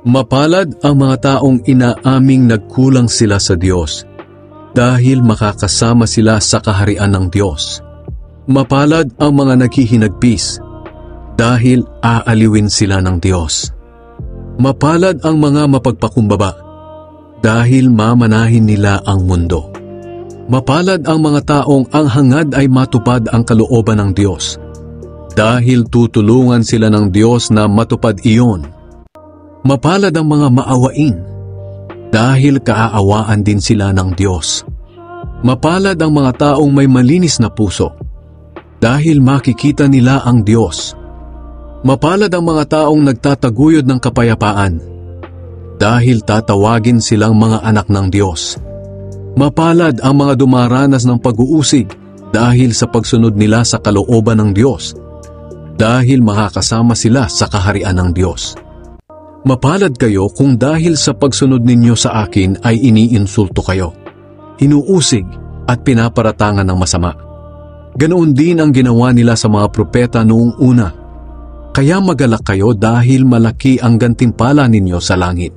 Mapalad ang mga taong inaaming nagkulang sila sa Diyos, dahil makakasama sila sa kaharian ng Diyos. Mapalad ang mga naghihinagpis, dahil aaliwin sila ng Diyos. Mapalad ang mga mapagpakumbaba, dahil mamanahin nila ang mundo. Mapalad ang mga taong ang hangad ay matupad ang kalooban ng Diyos, dahil tutulungan sila ng Diyos na matupad iyon. Mapalad ang mga maawain, dahil kaaawaan din sila ng Diyos. Mapalad ang mga taong may malinis na puso, dahil makikita nila ang Diyos. Mapalad ang mga taong nagtataguyod ng kapayapaan, dahil tatawagin silang mga anak ng Diyos. Mapalad ang mga dumaranas ng pag-uusig dahil sa pagsunod nila sa kalooban ng Diyos, dahil makakasama sila sa kaharian ng Diyos. Mapalad kayo kung dahil sa pagsunod ninyo sa akin ay iniinsulto kayo, inuusig at pinaparatangan ng masama. Ganoon din ang ginawa nila sa mga propeta noong una. Kaya magalak kayo dahil malaki ang gantimpala ninyo sa langit.